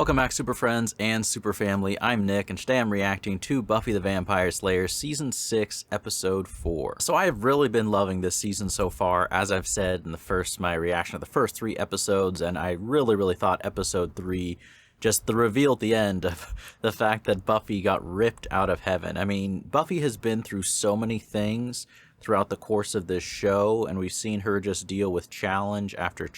Welcome back, Super Friends and Super Family. I'm Nick, and today I'm reacting to Buffy the Vampire Slayer Season 6, Episode 4. So I have really been loving this season so far, as I've said in my reaction of the first 3 episodes, and I really thought Episode 3, just the reveal at the end of the fact that Buffy got ripped out of heaven. I mean, Buffy has been through so many things throughout the course of this show, and we've seen her just deal with challenge after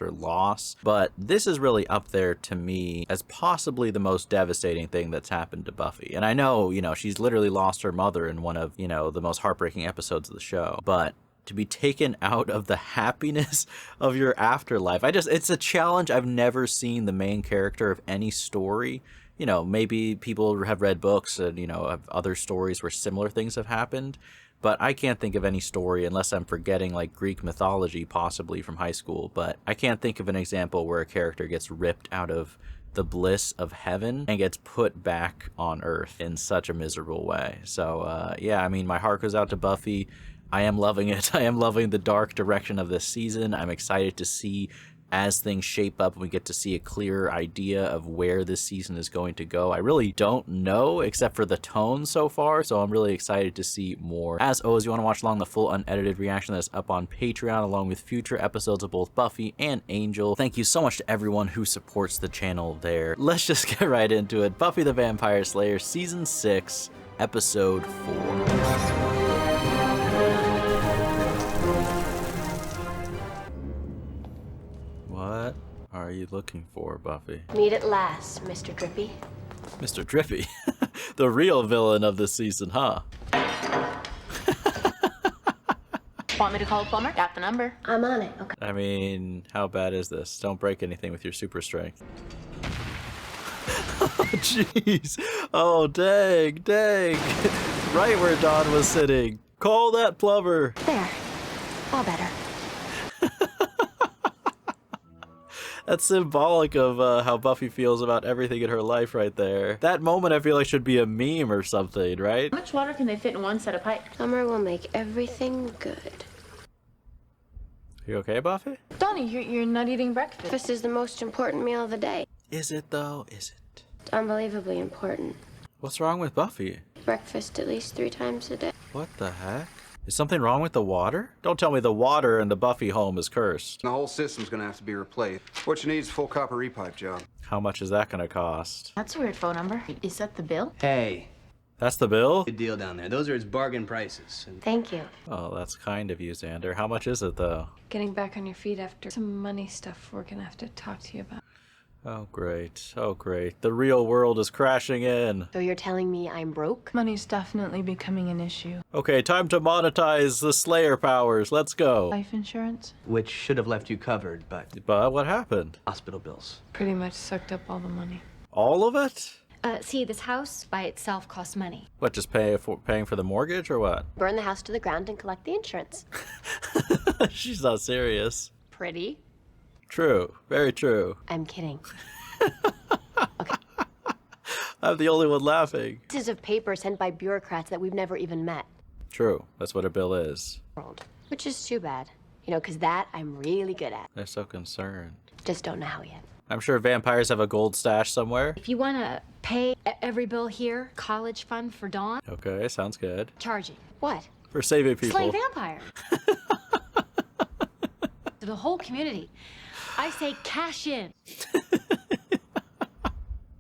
loss. But this is really up there to me as possibly the most devastating thing that's happened to Buffy. And I know, she's literally lost her mother in one of, the most heartbreaking episodes of the show. But to be taken out of the happiness of your afterlife, it's a challenge I've never seen the main character of any story. Maybe people have read books and, have other stories where similar things have happened. But I can't think of any story, unless I'm forgetting like Greek mythology possibly from high school, but I can't think of an example where a character gets ripped out of the bliss of heaven and gets put back on Earth in such a miserable way. So yeah, I mean, my heart goes out to Buffy. I am loving it. I am loving the dark direction of this season. I'm excited to see as things shape up and we get to see a clearer idea of where this season is going to go. I really don't know except for the tone so far, so I'm really excited to see more. As always, you want to watch along the full unedited reaction that's up on Patreon along with future episodes of both Buffy and Angel. Thank you so much to everyone who supports the channel there. Let's just get right into it. Buffy the Vampire Slayer Season 6, Episode 4. What are you looking for, Buffy? Meet at last, Mr. Drippy. Mr. Drippy? The real villain of this season, huh? Want me to call a plumber? Got the number. I'm on it, okay. I mean, how bad is this? Don't break anything with your super strength. Oh, jeez. Oh, dang. Right where Dawn was sitting. Call that plumber. There. All better. That's symbolic of how Buffy feels about everything in her life right there. That moment I feel like should be a meme or something, right? How much water can they fit in one set of pipe? Summer will make everything good. You okay, Buffy? Donnie, you're not eating breakfast. Breakfast is the most important meal of the day. Is it though? Is it? It's unbelievably important. What's wrong with Buffy? Breakfast at least 3 times a day. What the heck? Is something wrong with the water? Don't tell me the water in the Buffy home is cursed. The whole system's gonna have to be replaced. What you need is a full copper repipe job. How much is that gonna cost? That's a weird phone number. Is that the bill? Hey, That's the bill? good deal down there. Those are its bargain prices. And Thank you. Oh, that's kind of you, Xander. How much is it though? Getting back on your feet after some money stuff we're gonna have to talk to you about. Oh, great. Oh, great. The real world is crashing in. So you're telling me I'm broke? Money's definitely becoming an issue. Okay, time to monetize the Slayer powers. Let's go. Life insurance which should have left you covered, but But what happened? hospital bills. pretty much sucked up all the money. All of it? See, this house by itself costs money. What, just paying for the mortgage or what? Burn the house to the ground and collect the insurance. She's not serious. Pretty. True. Very true. I'm kidding. I'm the only one laughing. Pieces of paper sent by bureaucrats that we've never even met. True. That's what a bill is. Which is too bad. Because that I'm really good at. They're so concerned. Just don't know how yet. I'm sure vampires have a gold stash somewhere. If you want to pay every bill here, college fund for Dawn, Okay, sounds good. charging. What? For saving people. Slay vampire. To the whole community. I say cash in.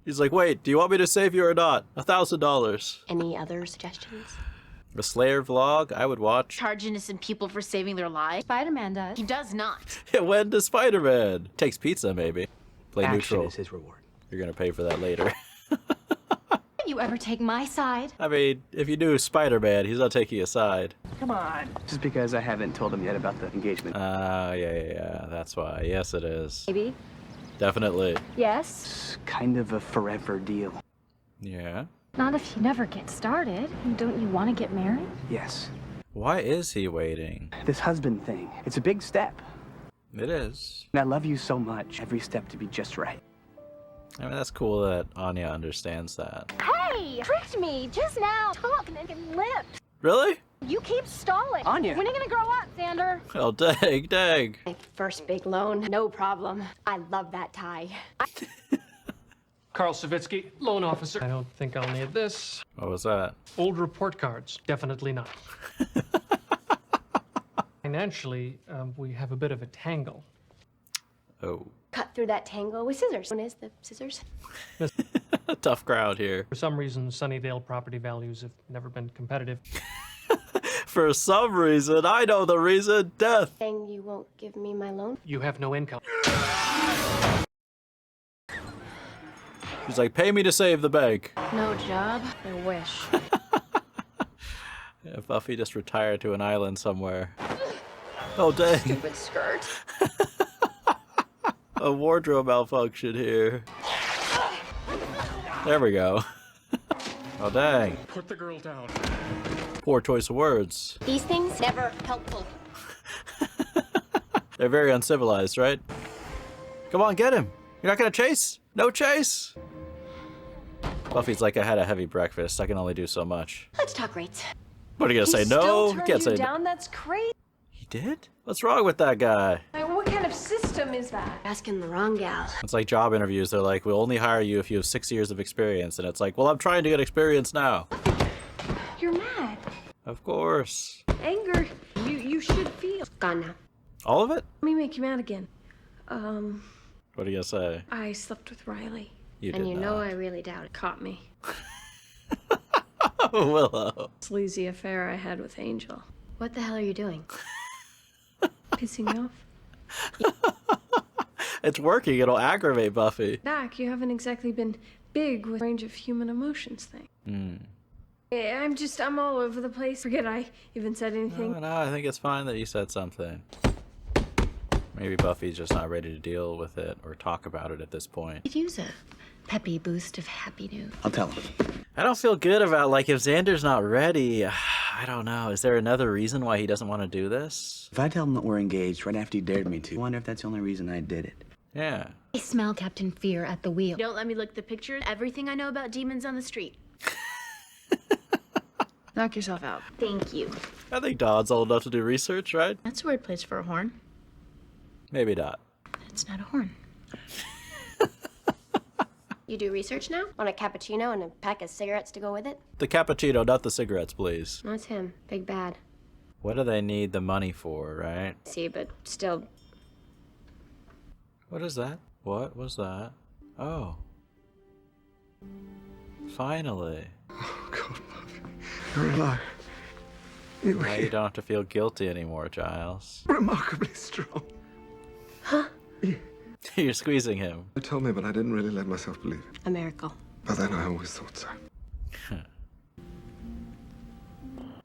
He's like, wait, do you want me to save you or not? $1,000. Any other suggestions? A Slayer vlog I would watch. Charge innocent people for saving their lives? Spider-Man does. He does not. When does Spider-Man? Takes pizza, maybe. Play Action neutral. is his reward. You're gonna pay for that later. You ever take my side? I mean, if you do Spider-Man, he's not taking a side. Come on. Just because I haven't told him yet about the engagement. Yeah. That's why. Yes, it is. Maybe. Definitely. Yes. It's kind of a forever deal. Yeah. Not if you never get started. Don't you want to get married? Yes. Why is he waiting? This husband thing, it's a big step. It is. And I love you so much. Every step to be just right. I mean, that's cool that Anya understands that. Hey! Tricked me just now. Talking and lips. Really? You keep stalling. Anya. When are you gonna grow up, Xander? Oh, dang. My first big loan, no problem. I love that tie. Carl Savitsky, loan officer. I don't think I'll need this. What was that? Old report cards. Definitely not. Financially, we have a bit of a tangle. Oh. Cut through that tangle with scissors. One is the scissors. Tough crowd here. For some reason, Sunnydale property values have never been competitive. For some reason, I know the reason, death. Saying you won't give me my loan? You have no income. He's like, pay me to save the bank. No job. I wish. Yeah, Buffy just retired to an island somewhere. Oh, dang. Stupid skirt. A wardrobe malfunction here. There we go. Oh, dang. Put the girl down. Poor choice of words. These things never helpful. They're very uncivilized, right? Come on, get him. You're not gonna chase? No chase. Buffy's like, I had a heavy breakfast. I can only do so much. Let's talk rates. What are you gonna say? Still No? You turned can't you say down? That's crazy. He did? What's wrong with that guy? What kind of system is that? Asking the wrong gal. It's like job interviews. They're like, we'll only hire you if you have 6 years of experience. And it's like, well, I'm trying to get experience now. You're mad. Of course. Anger. You should feel. Gone now. All of it? Let me make you mad again. What are you gonna say? I slept with Riley. You did And you not. know I really doubt it. Caught me. Willow. Sleazy affair I had with Angel. What the hell are you doing? Pissing you off? It's working. It'll aggravate Buffy. Back, you haven't exactly been big with range of human emotions thing. I'm all over the place. Forget I even said anything. No, I think it's fine that you said something. Maybe Buffy's just not ready to deal with it or talk about it at this point. Could use a peppy boost of happy news. I'll tell him. I don't feel good about, like, if Xander's not ready, I don't know. Is there another reason why he doesn't want to do this? If I tell him that we're engaged right after he dared me to, I wonder if that's the only reason I did it. Yeah. I smell Captain Fear at the wheel. Don't let me look at the pictures. Everything I know about demons on the street. Knock yourself out. Thank you. I think Dawn's old enough to do research, right? That's a weird place for a horn. Maybe not. It's not a horn. You do research now? Want a cappuccino and a pack of cigarettes to go with it? The cappuccino, not the cigarettes, please. That's him. Big bad. What do they need the money for, right? See, but still. What is that? What was that? Oh. Finally. Oh, God, Buffy. You're alive. Now you don't have to feel guilty anymore, Giles. Remarkably strong. You're squeezing him. They told me, but I didn't really let myself believe it. A miracle. But then I always thought so.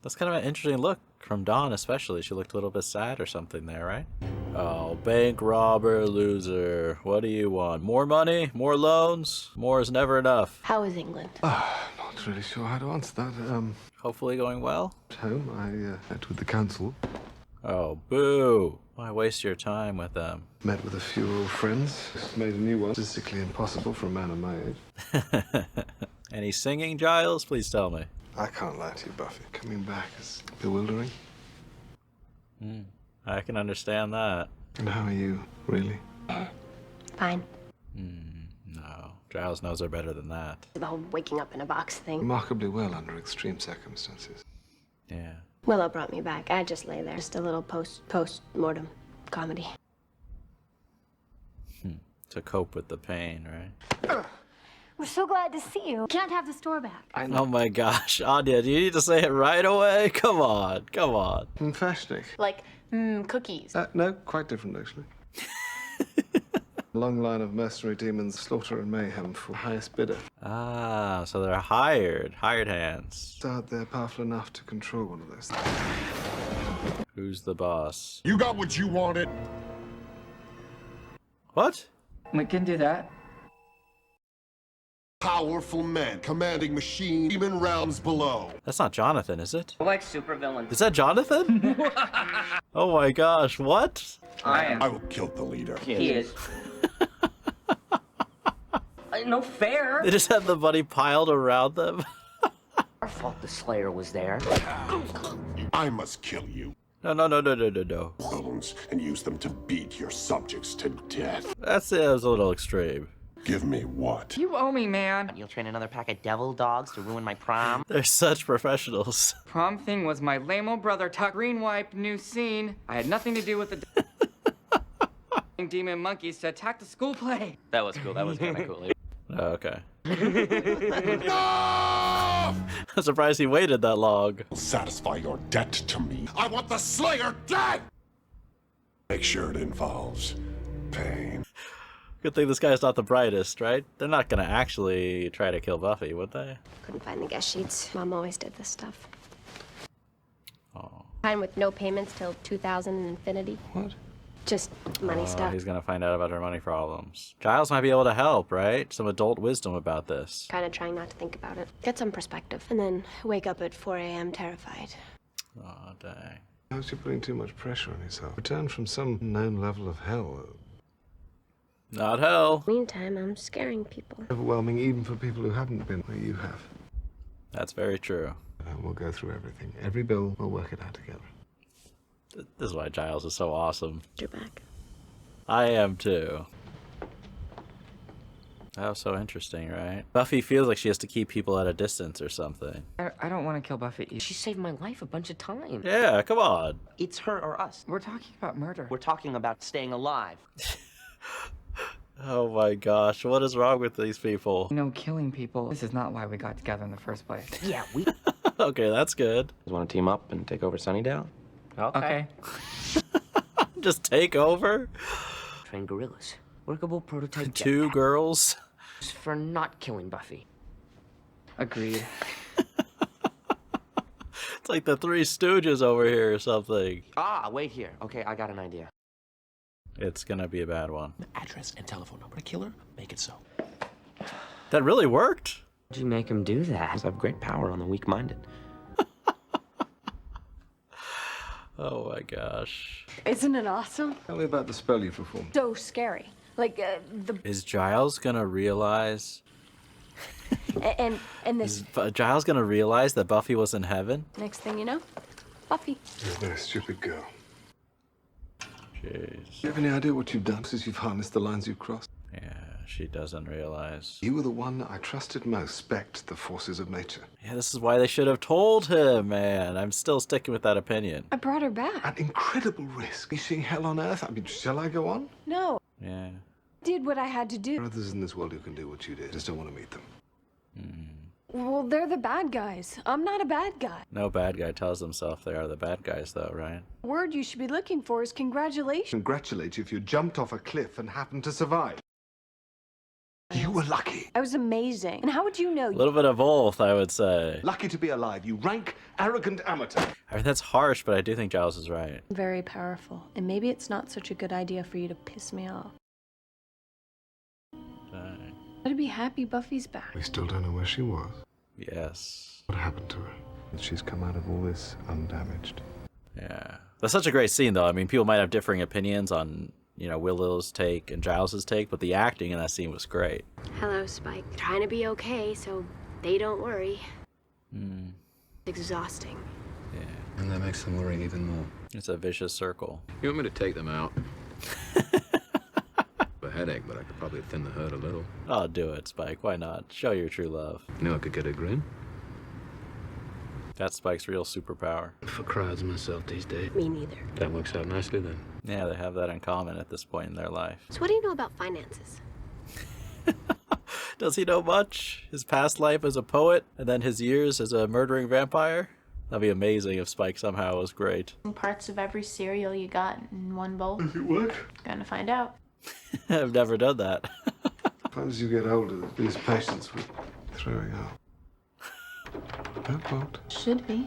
That's kind of an interesting look from Dawn, especially. She looked a little bit sad or something there, right? Oh, bank robber, loser. What do you want? More money? More loans? More is never enough. How is England? Not really sure how to answer that. Hopefully going well. At home, I met with the council. Oh, boo. Why waste your time with them? Met with a few old friends. Made a new one. Physically impossible for a man of my age. Any singing, Giles? Please tell me. I can't lie to you, Buffy. Coming back is bewildering. I can understand that. And how are you, really? Fine. No. Giles knows her better than that. The whole waking up in a box thing. Remarkably well under extreme circumstances. Yeah. Willow brought me back. I just lay there. Just a little post-mortem comedy. To cope with the pain, right? We're so glad to see you. Can't have the store back. Oh my gosh. Anya, do you need to say it right away? Come on. Come on. Fashioning. Like, cookies. No, quite different, actually. A long line of mercenary demons, slaughter and mayhem for highest bidder. Ah, so they're hired hands. Doubt they're powerful enough to control one of those things. Who's the boss? You got what you wanted. What? We can do that. Powerful men commanding machine demon realms below. That's not Jonathan, is it? I like supervillains. Is that Jonathan? Oh my gosh, what? I am. I will kill the leader. He is. No fair. They just had the money piled around them. Our fault the Slayer was there. I must kill you. No. Bones and use them to beat your subjects to death. That was a little extreme. Give me what? You owe me, man. You'll train another pack of devil dogs to ruin my prom? They're such professionals. Prom thing was my lame-o brother Tuck green wipe new scene. I had nothing to do with the demon monkeys to attack the school play. That was cool. That was kind of cool. Oh, okay. No! I'm surprised he waited that long. Satisfy your debt to me. I want the Slayer dead! Make sure it involves pain. Good thing this guy's not the brightest, right? They're not gonna actually try to kill Buffy, would they? Couldn't find the guest sheets. Mom always did this stuff. Oh. Time with no payments till 2000 and infinity. What? Just money stuff. He's gonna find out about her money problems. Giles might be able to help, right? Some adult wisdom about this. Kind of trying not to think about it. Get some perspective. And then wake up at 4 a.m. terrified. Oh, dang. How's you putting too much pressure on yourself? Return from some known level of hell. Not hell. Meantime, I'm scaring people. Overwhelming even for people who haven't been where you have. That's very true. We'll go through everything. Every bill, we'll work it out together. This is why Giles is so awesome. You're back. I am too. That was so interesting, right? Buffy feels like she has to keep people at a distance or something. I don't want to kill Buffy. She saved my life a bunch of times. Yeah, come on. It's her or us. We're talking about murder. We're talking about staying alive. Oh my gosh, what is wrong with these people? No, killing people. This is not why we got together in the first place. Yeah, we... Okay, that's good. You want to team up and take over Sunnydale? Okay. Just take over? Train gorillas. Workable prototype Two jetpack. girls? For not killing Buffy. Agreed. It's like the Three Stooges over here or something. Ah, wait here. Okay, I got an idea. It's gonna be a bad one. Address and telephone number to kill her. Make it so. That really worked? How'd you make him do that? I have great power on the weak-minded. Oh my gosh. Isn't it awesome? Tell me about the spell you performed. So scary. Like, Is Giles gonna realize? and this. Is Giles gonna realize that Buffy was in heaven? Next thing you know, Buffy. You're a very stupid girl. Jeez. Do you have any idea what you've done since you've harnessed the lines you've crossed? Yeah, she doesn't realize. You were the one that I trusted most. Respect the forces of nature. Yeah, this is why they should have told him, man. I'm still sticking with that opinion. I brought her back. At incredible risk. You seeing hell on earth? I mean, shall I go on? No. Yeah. Did what I had to There do. are others in this world who can do what you did. Just don't want to meet them. Well, they're the bad guys. I'm not a bad guy. No bad guy tells himself they are the bad guys, though, right? The word you should be looking for is congratulations. Congratulate you if you jumped off a cliff and happened to survive. You were lucky. I was amazing. And how would you know? A little bit of both, I would say. Lucky to be alive. You rank arrogant amateur. I mean, that's harsh, but I do think Giles is right. Very powerful. And maybe it's not such a good idea for you to piss me off. Dang. I'd be happy Buffy's back. We still don't know where she was. Yes. What happened to her? She's come out of all this undamaged. Yeah. That's such a great scene, though. I mean, people might have differing opinions on, you know, Willow's take and Giles's take, but the acting in that scene was great. Hello, Spike. Trying to be okay, so they don't worry. Mm. It's exhausting. Yeah. And that makes them worry even more. It's a vicious circle. You want me to take them out? A headache, but I could probably thin the herd a little. Oh, do it, Spike. Why not? Show your true love. Knew I could get a grin. That's Spike's real superpower. For crowds myself these days. Me neither. That works out nicely then. Yeah, they have that in common at this point in their life. So what do you know about finances? Does he know much? His past life as a poet, and then his years as a murdering vampire? That'd be amazing if Spike somehow was great. Parts of every cereal you got in one bowl. Does it work? Gonna find out. I've never done that. As you get older, these patients with throwing up. That won't. Should be.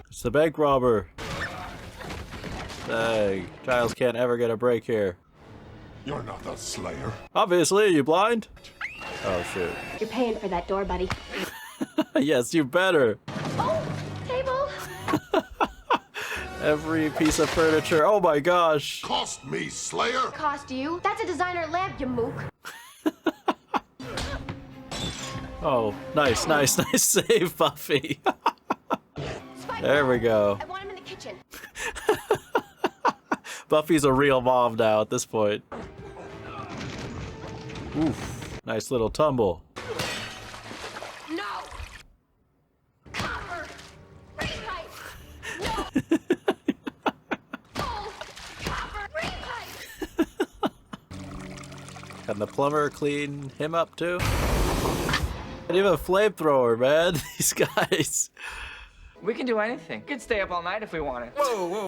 It's the bank robber. Dang, Giles can't ever get a break here. You're not the Slayer. Obviously, you blind? Oh, shoot. You're paying for that door, buddy. Yes, you better. Oh, table! Every piece of furniture. Oh my gosh. Cost me, Slayer. Cost you? That's a designer lamp, you mook. Oh, nice, nice, nice save, Buffy. Spike, There we go. I want him in the kitchen. Buffy's a real mom now at this point. Oof. Nice little tumble. No! Copper! Repipe! No! Oh! Copper! Repipe! Can the plumber clean him up too? And even a flamethrower, man. These guys. We can do anything. We could stay up all night if we wanted. Whoa, whoa.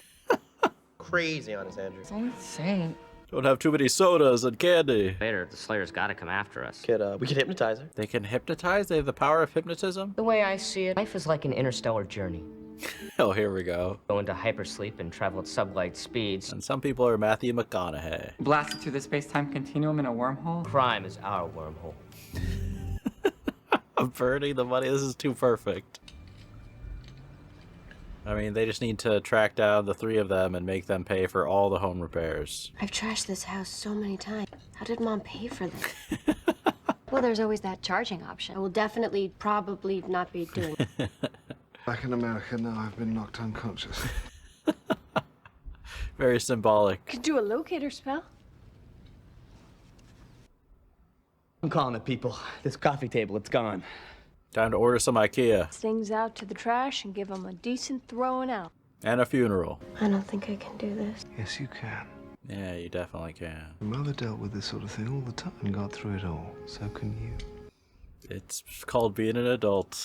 Crazy, honest Andrew. It's only saying. Don't have too many sodas and candy. Later, the Slayer's gotta come after us. We could hypnotize her. They can hypnotize? They have the power of hypnotism? The way I see it, life is like an interstellar journey. Oh, here we go. Go into hypersleep and travel at sublight speeds. And some people are Matthew McConaughey. Blasted through the space-time continuum in a wormhole. Crime is our wormhole. I'm burning the money. This is too perfect. I mean, they just need to track down the three of them and make them pay for all the home repairs. I've trashed this house so many times. How did Mom pay for this? Well, there's always that charging option. I will definitely, probably not be doing it. Back in America now, I've been knocked unconscious. Very symbolic. Could do a locator spell. I'm calling it, people. This coffee table, it's gone. Time to order some IKEA. Things out to the trash and give them a decent throwing out. And a funeral. I don't think I can do this. Yes, you can. Yeah, you definitely can. Your mother dealt with this sort of thing all the time and got through it all. So can you. It's called being an adult.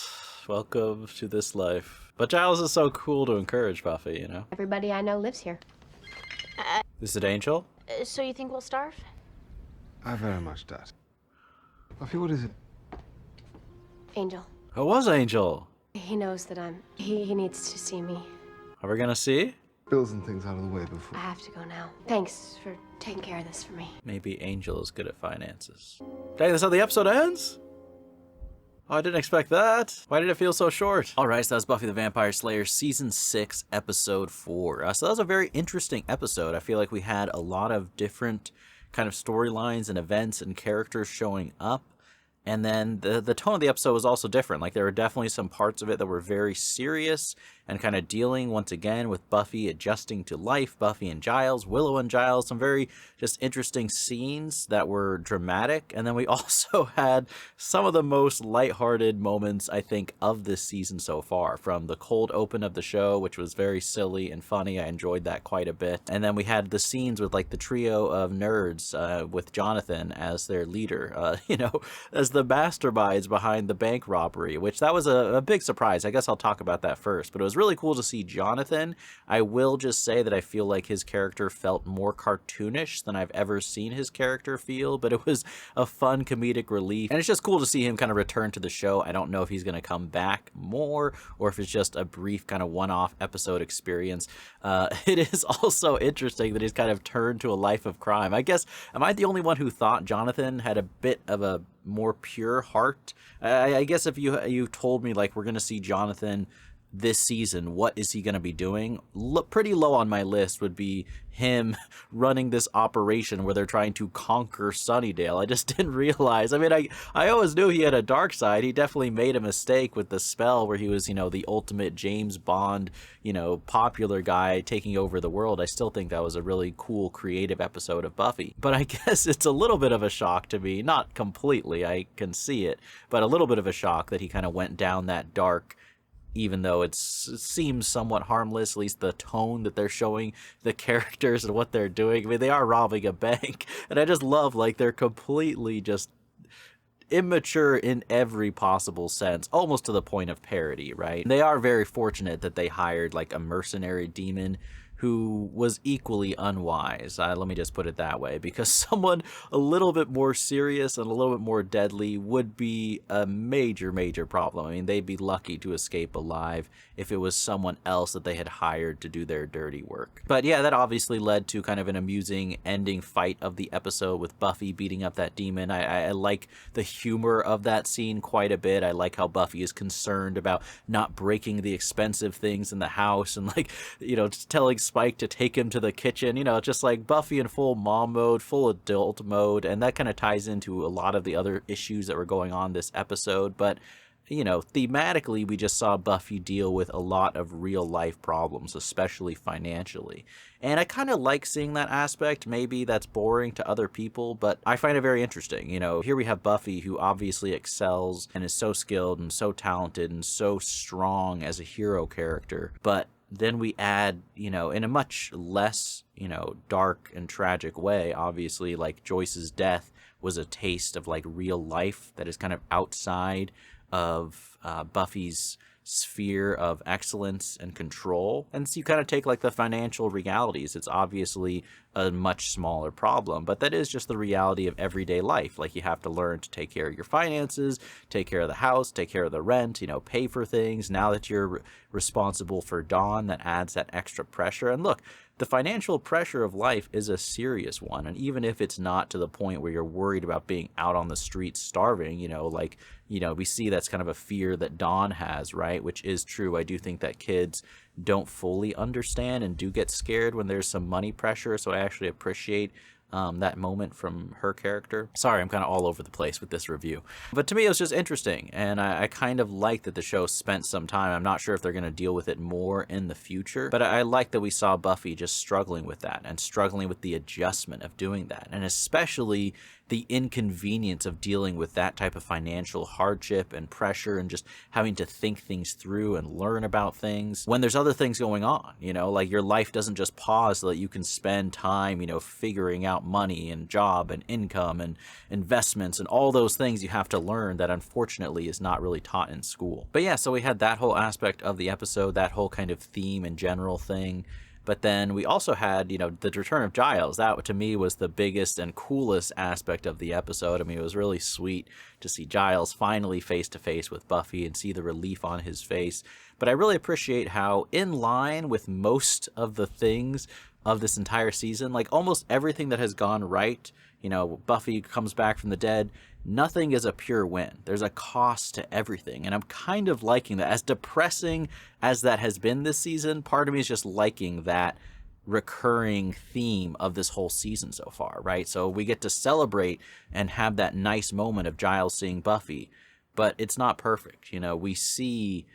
Welcome to this life. But Giles is so cool to encourage Buffy, you know? Everybody I know lives here. Is it Angel? So you think we'll starve? I very much doubt. Buffy, what is it? Angel. It was Angel. He knows that he needs to see me. Are we gonna see? Bills and things out of the way before. I have to go now. Thanks for taking care of this for me. Maybe Angel is good at finances. Dang, that's how the episode ends? Oh, I didn't expect that. Why did it feel so short? All right, so that was Buffy the Vampire Slayer Season 6, Episode 4. So that was a very interesting episode. I feel like we had a lot of different kind of storylines and events and characters showing up. And then the tone of the episode was also different. Like, there were definitely some parts of it that were very serious and kind of dealing, once again, with Buffy adjusting to life, Buffy and Giles, Willow and Giles, some very just interesting scenes that were dramatic. And then we also had some of the most lighthearted moments, I think, of this season so far, from the cold open of the show, which was very silly and funny. I enjoyed that quite a bit. And then we had the scenes with, like, the trio of nerds with Jonathan as their leader, you know, as the masterminds behind the bank robbery, which that was a big surprise. I guess I'll talk about that first, but it was really cool to see Jonathan. I will just say that I feel like his character felt more cartoonish than I've ever seen his character feel, but it was a fun comedic relief, and it's just cool to see him kind of return to the show. I don't know if he's going to come back more or if it's just a brief kind of one-off episode experience. It is also interesting that he's kind of turned to a life of crime. I guess, am I the only one who thought Jonathan had a bit of a more pure heart? I guess if you told me, like, we're going to see Jonathan this season, what is he going to be doing? Pretty low on my list would be him running this operation where they're trying to conquer Sunnydale. I just didn't realize. I mean, I always knew he had a dark side. He definitely made a mistake with the spell where he was, you know, the ultimate James Bond, you know, popular guy taking over the world. I still think that was a really cool, creative episode of Buffy. But I guess it's a little bit of a shock to me. Not completely, I can see it, but a little bit of a shock that he kind of went down that dark, even though it seems somewhat harmless, at least the tone that they're showing the characters and what they're doing. I mean, they are robbing a bank, and I just love, like, they're completely just immature in every possible sense, almost to the point of parody, right? They are very fortunate that they hired, like, a mercenary demon who was equally unwise. Let me just put it that way, because someone a little bit more serious and a little bit more deadly would be a major, major problem. I mean, they'd be lucky to escape alive if it was someone else that they had hired to do their dirty work. But yeah, that obviously led to kind of an amusing ending fight of the episode with Buffy beating up that demon. I like the humor of that scene quite a bit. I like how Buffy is concerned about not breaking the expensive things in the house and, like, you know, just telling Spike to take him to the kitchen, you know, just like Buffy in full mom mode, full adult mode, and that kind of ties into a lot of the other issues that were going on this episode. But you know, thematically, we just saw Buffy deal with a lot of real life problems, especially financially. And I kind of like seeing that aspect. Maybe that's boring to other people, but I find it very interesting. You know, here we have Buffy, who obviously excels and is so skilled and so talented and so strong as a hero character. But then we add, you know, in a much less, you know, dark and tragic way, obviously, like Joyce's death was a taste of like real life that is kind of outside of Buffy's sphere of excellence and control. And so you kind of take like the financial realities. It's obviously a much smaller problem, but that is just the reality of everyday life. Like, you have to learn to take care of your finances, take care of the house, take care of the rent, you know, pay for things. Now that you're responsible for Dawn, that adds that extra pressure. And look, the financial pressure of life is a serious one. And even if it's not to the point where you're worried about being out on the streets starving, you know, like, you know, we see that's kind of a fear that Dawn has, right? Which is true. I do think that kids don't fully understand and do get scared when there's some money pressure. So I actually appreciate that moment from her character. Sorry, I'm kind of all over the place with this review. But to me, it was just interesting. And I kind of like that the show spent some time. I'm not sure if they're going to deal with it more in the future. But I like that we saw Buffy just struggling with that and struggling with the adjustment of doing that. And especially the inconvenience of dealing with that type of financial hardship and pressure and just having to think things through and learn about things when there's other things going on, you know, like your life doesn't just pause so that you can spend time, you know, figuring out money and job and income and investments and all those things you have to learn that unfortunately is not really taught in school. But yeah, so we had that whole aspect of the episode, that whole kind of theme and general thing. But then we also had, you know, the return of Giles. That, to me, was the biggest and coolest aspect of the episode. I mean, it was really sweet to see Giles finally face-to-face with Buffy and see the relief on his face. But I really appreciate how, in line with most of the things of this entire season, like almost everything that has gone right, you know, Buffy comes back from the dead, nothing is a pure win. There's a cost to everything. And I'm kind of liking that. As depressing as that has been this season, part of me is just liking that recurring theme of this whole season so far, right? So we get to celebrate and have that nice moment of Giles seeing Buffy, but it's not perfect. You know, we see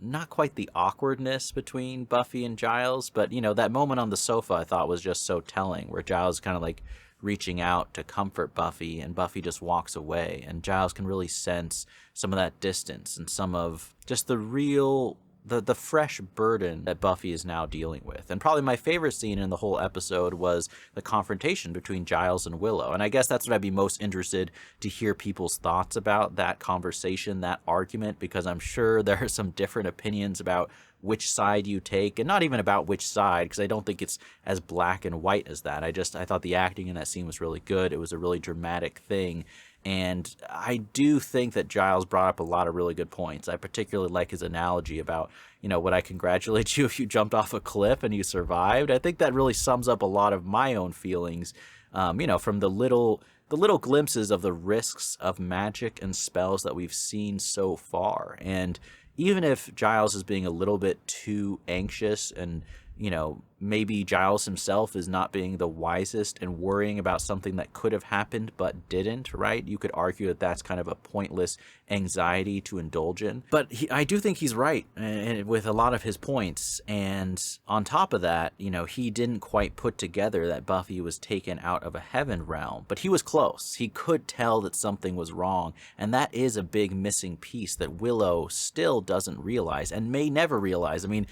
not quite the awkwardness between Buffy and Giles, but, you know, that moment on the sofa I thought was just so telling, where Giles kind of like reaching out to comfort Buffy and Buffy just walks away, and Giles can really sense some of that distance and some of just the real the fresh burden that Buffy is now dealing with. And probably my favorite scene in the whole episode was the confrontation between Giles and Willow. And I guess that's what I'd be most interested to hear people's thoughts about, that conversation, that argument, because I'm sure there are some different opinions about which side you take, and not even about which side, because I don't think it's as black and white as that. I thought the acting in that scene was really good. It was a really dramatic thing. And I do think that Giles brought up a lot of really good points. I particularly like his analogy about, you know, would I congratulate you if you jumped off a cliff and you survived? I think that really sums up a lot of my own feelings, you know, from the little glimpses of the risks of magic and spells that we've seen so far. And even if Giles is being a little bit too anxious and, you know, maybe Giles himself is not being the wisest and worrying about something that could have happened but didn't, right? You could argue that that's kind of a pointless anxiety to indulge in. But I do think he's right with a lot of his points. And on top of that, you know, he didn't quite put together that Buffy was taken out of a heaven realm, but he was close. He could tell that something was wrong. And that is a big missing piece that Willow still doesn't realize and may never realize. I mean,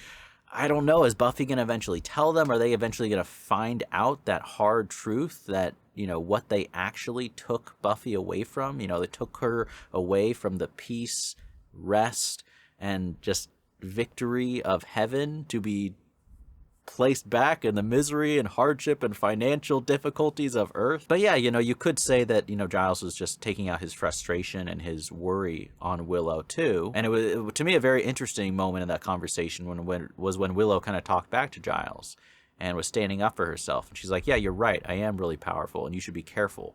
I don't know, is Buffy going to eventually tell them? Are they eventually going to find out that hard truth that, you know, what they actually took Buffy away from? You know, they took her away from the peace, rest, and just victory of heaven to be placed back in the misery and hardship and financial difficulties of Earth. But yeah, you know, you could say that, you know, Giles was just taking out his frustration and his worry on Willow too. And it was to me a very interesting moment in that conversation when Willow kind of talked back to Giles and was standing up for herself. And she's like, yeah, you're right. I am really powerful and you should be careful.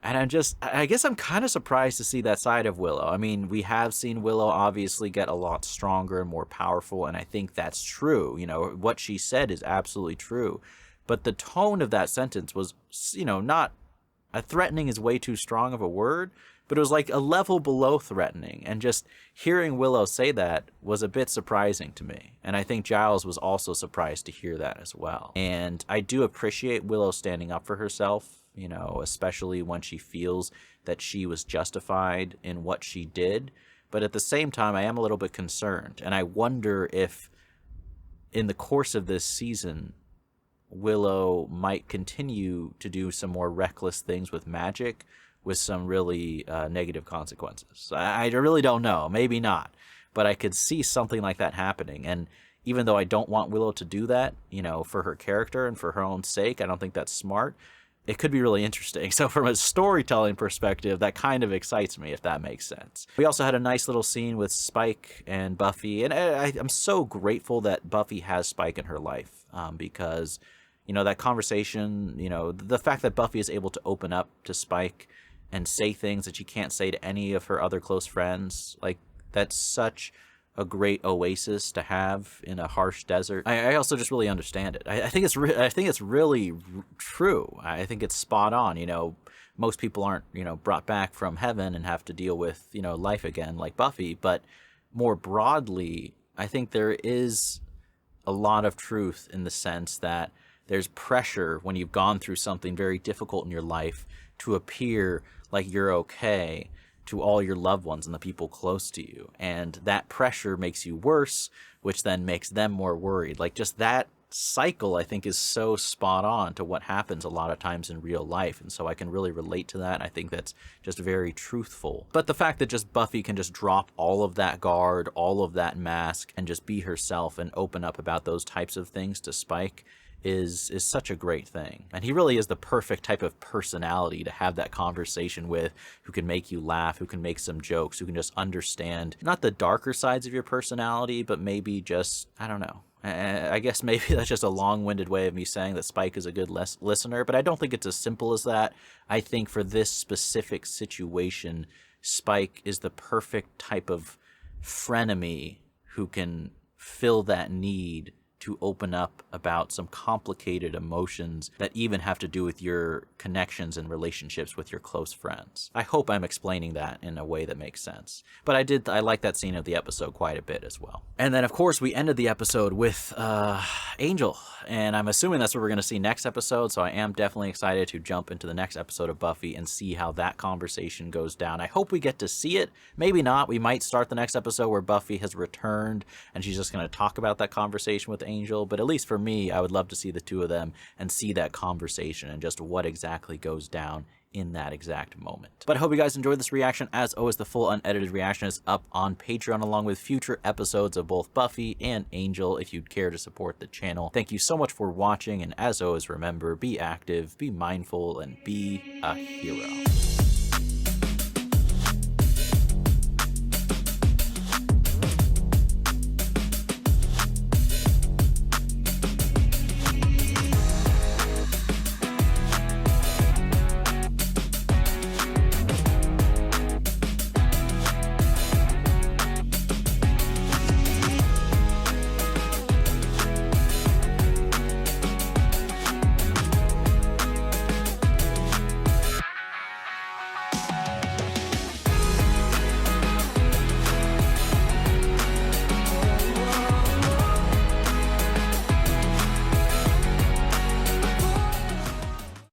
And I guess I'm kind of surprised to see that side of Willow. I mean, we have seen Willow obviously get a lot stronger and more powerful, and I think that's true. You know, what she said is absolutely true. But the tone of that sentence was, you know, not threatening is way too strong of a word, but it was like a level below threatening. And just hearing Willow say that was a bit surprising to me. And I think Giles was also surprised to hear that as well. And I do appreciate Willow standing up for herself, you know, especially when she feels that she was justified in what she did. But at the same time, I am a little bit concerned. And I wonder if in the course of this season, Willow might continue to do some more reckless things with magic with some really negative consequences. I really don't know. Maybe not. But I could see something like that happening. And even though I don't want Willow to do that, you know, for her character and for her own sake, I don't think that's smart. It could be really interesting. So from a storytelling perspective, that kind of excites me, if that makes sense. We also had a nice little scene with Spike and Buffy. And I'm so grateful that Buffy has Spike in her life because, you know, that conversation, you know, the fact that Buffy is able to open up to Spike and say things that she can't say to any of her other close friends, like, that's such a great oasis to have in a harsh desert. I also just really understand it. I think it's really true. I think it's spot on. You know, most people aren't, you know, brought back from heaven and have to deal with, you know, life again like Buffy. But more broadly, I think there is a lot of truth in the sense that there's pressure when you've gone through something very difficult in your life to appear like you're okay to all your loved ones and the people close to you. And that pressure makes you worse, which then makes them more worried. Like, just that cycle, I think, is so spot on to what happens a lot of times in real life. And so I can really relate to that. I think that's just very truthful. But the fact that just Buffy can just drop all of that guard, all of that mask, and just be herself and open up about those types of things to Spike is such a great thing. And he really is the perfect type of personality to have that conversation with, who can make you laugh, who can make some jokes, who can just understand not the darker sides of your personality, but maybe just, I don't know. I guess maybe that's just a long-winded way of me saying that Spike is a good listener, but I don't think it's as simple as that. I think for this specific situation, Spike is the perfect type of frenemy who can fill that need to open up about some complicated emotions that even have to do with your connections and relationships with your close friends. I hope I'm explaining that in a way that makes sense. But I like that scene of the episode quite a bit as well. And then, of course, we ended the episode with Angel. And I'm assuming that's what we're going to see next episode, so I am definitely excited to jump into the next episode of Buffy and see how that conversation goes down. I hope we get to see it. Maybe not. We might start the next episode where Buffy has returned and she's just going to talk about that conversation with Angel, but at least for me, I would love to see the two of them and see that conversation and just what exactly goes down in that exact moment. But I hope you guys enjoyed this reaction. As always, the full unedited reaction is up on Patreon along with future episodes of both Buffy and Angel if you'd care to support the channel. Thank you so much for watching, and as always, remember, be active, be mindful, and be a hero.